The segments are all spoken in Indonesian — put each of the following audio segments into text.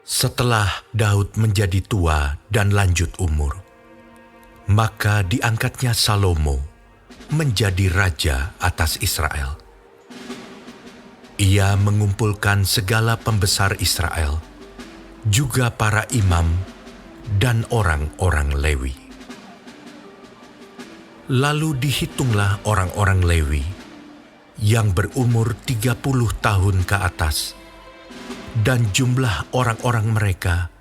Setelah Daud menjadi tua dan lanjut umur, maka diangkatnya Salomo menjadi raja atas Israel. Ia mengumpulkan segala pembesar Israel, juga para imam dan orang-orang Lewi. Lalu dihitunglah orang-orang Lewi yang berumur 30 tahun ke atas, dan jumlah orang-orang mereka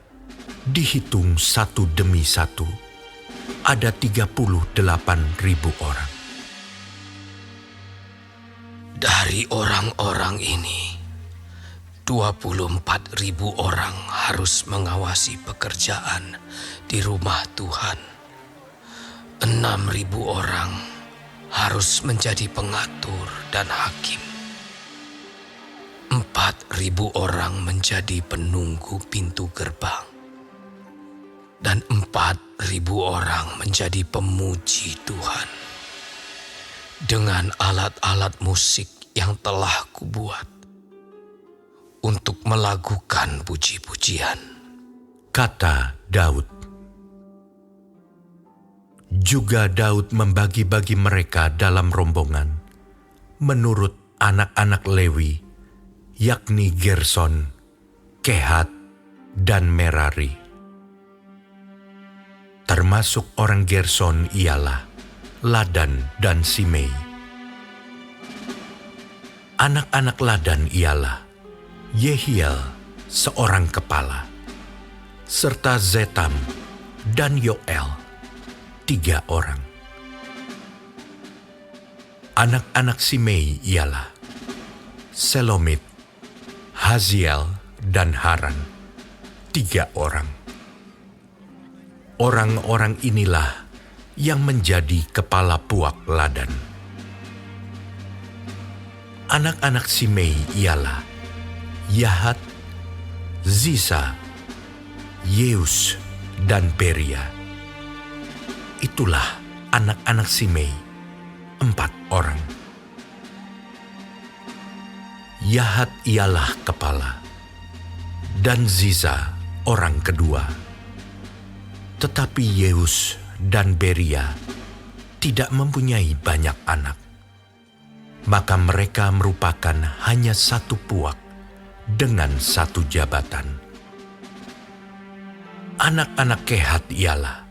dihitung satu demi satu, ada 38.000 orang. Dari orang-orang ini, 24.000 orang harus mengawasi pekerjaan di rumah Tuhan. 6.000 orang harus menjadi pengatur dan hakim. 4.000 orang menjadi penunggu pintu gerbang. Dan 4.000 orang menjadi pemuji Tuhan dengan alat-alat musik yang telah kubuat untuk melakukan puji-pujian. Kata Daud. Juga Daud membagi-bagi mereka dalam rombongan menurut anak-anak Lewi, yakni Gerson, Kehat, dan Merari. Termasuk orang Gerson ialah Ladan dan Simei. Anak-anak Ladan ialah Yehiel, seorang kepala, serta Zetam dan Yoel, 3 orang. Anak-anak Simei ialah Selomit, Haziel, dan Haran, 3 orang. Orang-orang inilah yang menjadi kepala puak Ladan. Anak-anak Simei ialah Yahat, Zisa, Yeus, dan Beria. Itulah anak-anak Simei, 4 orang. Yahat ialah kepala, dan Ziza orang kedua. Tetapi Yeus dan Beria tidak mempunyai banyak anak. Maka mereka merupakan hanya satu puak dengan satu jabatan. Anak-anak Kehat ialah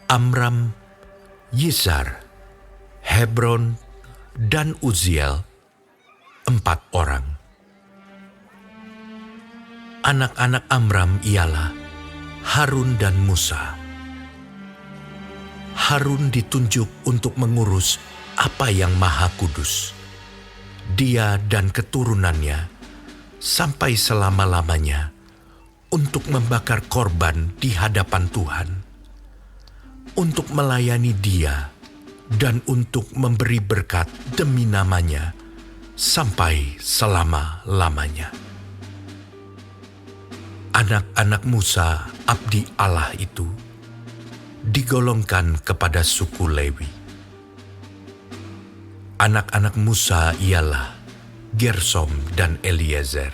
Amram, Yizar, Hebron, dan Uziel, 4 orang. Anak-anak Amram ialah Harun dan Musa. Harun ditunjuk untuk mengurus apa yang Maha Kudus. Dia dan keturunannya sampai selama-lamanya untuk membakar korban di hadapan Tuhan, untuk melayani Dia dan untuk memberi berkat demi namanya sampai selama-lamanya. Anak-anak Musa, abdi Allah itu, digolongkan kepada suku Lewi. Anak-anak Musa ialah Gersom dan Eliezer.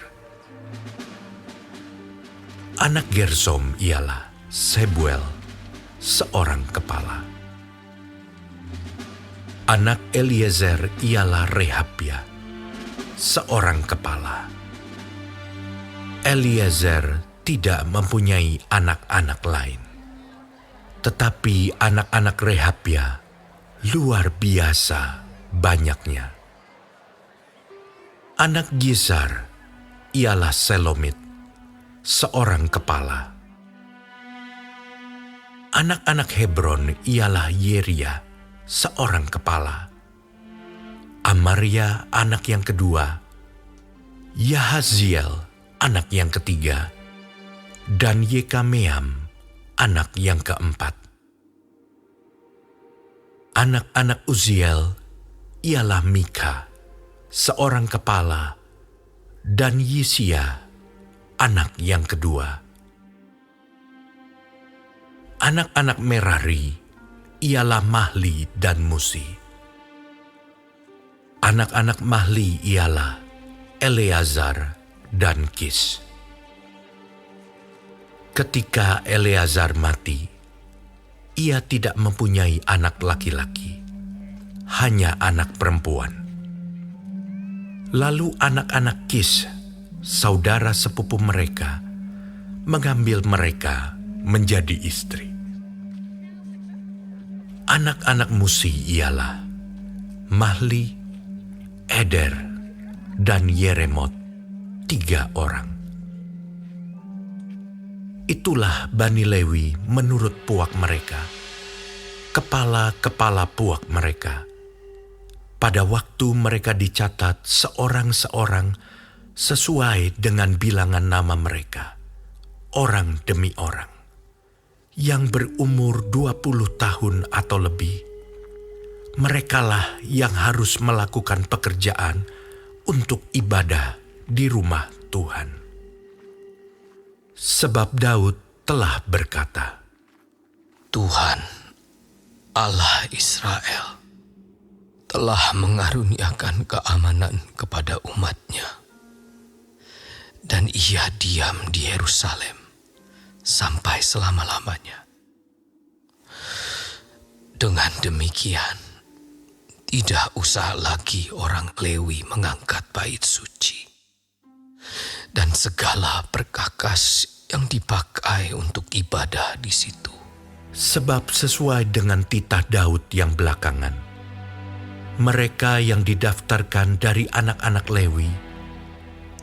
Anak Gersom ialah Sebuel, seorang kepala. Anak Eliezer ialah Rehabia, seorang kepala. Eliezer tidak mempunyai anak-anak lain. Tetapi anak-anak Rehabia luar biasa banyaknya. Anak Gizar ialah Selomit, seorang kepala. Anak-anak Hebron ialah Yeria, seorang kepala. Amaria anak yang kedua, Yahaziel anak yang ketiga, dan Yekameam anak yang keempat. Anak-anak Uziel ialah Mika, seorang kepala, dan Yisia anak yang kedua. Anak-anak Merari ialah Mahli dan Musi. Anak-anak Mahli ialah Eleazar dan Kis. Ketika Eleazar mati, ia tidak mempunyai anak laki-laki, hanya anak perempuan. Lalu anak-anak Kis, saudara sepupu mereka, mengambil mereka menjadi istri. Anak-anak Musi ialah Mahli, Eder, dan Yeremot, 3 orang. Itulah Bani Lewi menurut puak mereka, kepala-kepala puak mereka. Pada waktu mereka dicatat seorang-seorang sesuai dengan bilangan nama mereka, orang demi orang, yang berumur 20 tahun atau lebih. Merekalah yang harus melakukan pekerjaan untuk ibadah di rumah Tuhan. Sebab Daud telah berkata, Tuhan, Allah Israel, telah mengaruniakan keamanan kepada umat-Nya, dan ia diam di Yerusalem sampai selama-lamanya. Dengan demikian, tidak usah lagi orang Lewi mengangkat bait suci dan segala perkakas yang dipakai untuk ibadah di situ. sebab sesuai dengan titah Daud yang belakangan, mereka yang didaftarkan dari anak-anak Lewi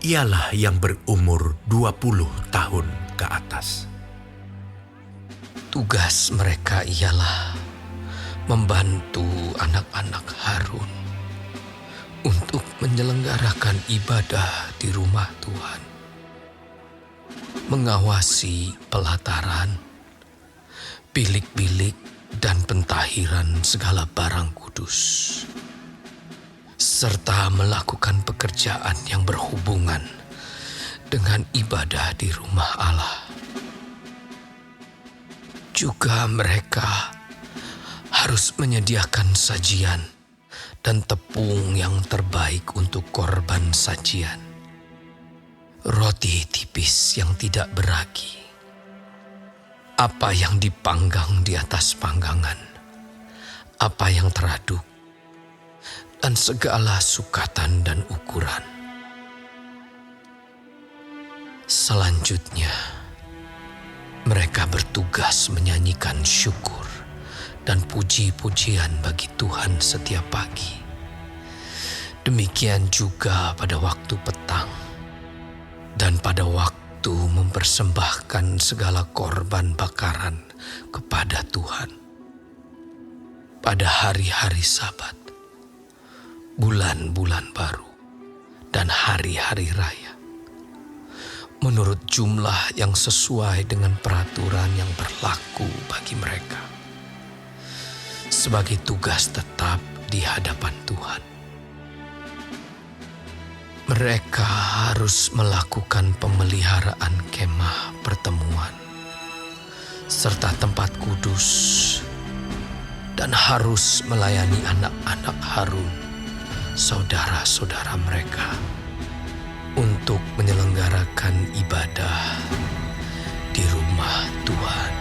ialah yang berumur 20 tahun ke atas. Tugas mereka ialah membantu anak-anak Harun untuk menyelenggarakan ibadah di rumah Tuhan, mengawasi pelataran, bilik-bilik, dan pentahiran segala barang kudus, serta melakukan pekerjaan yang berhubungan dengan ibadah di rumah Allah. Juga mereka harus menyediakan sajian dan tepung yang terbaik untuk korban sajian, roti tipis yang tidak beragi, apa yang dipanggang di atas panggangan, apa yang teraduk, dan segala sukatan dan ukuran. Selanjutnya, mereka bertugas menyanyikan syukur dan puji-pujian bagi Tuhan setiap pagi. Demikian juga pada waktu petang dan pada waktu mempersembahkan segala korban bakaran kepada Tuhan. Pada hari-hari Sabat, bulan-bulan baru, dan hari-hari raya, menurut jumlah yang sesuai dengan peraturan yang berlaku bagi mereka, sebagai tugas tetap di hadapan Tuhan. Mereka harus melakukan pemeliharaan kemah pertemuan serta tempat kudus, dan harus melayani anak-anak Harun, saudara-saudara mereka, untuk menyelenggarakan ibadah di rumah Tuhan.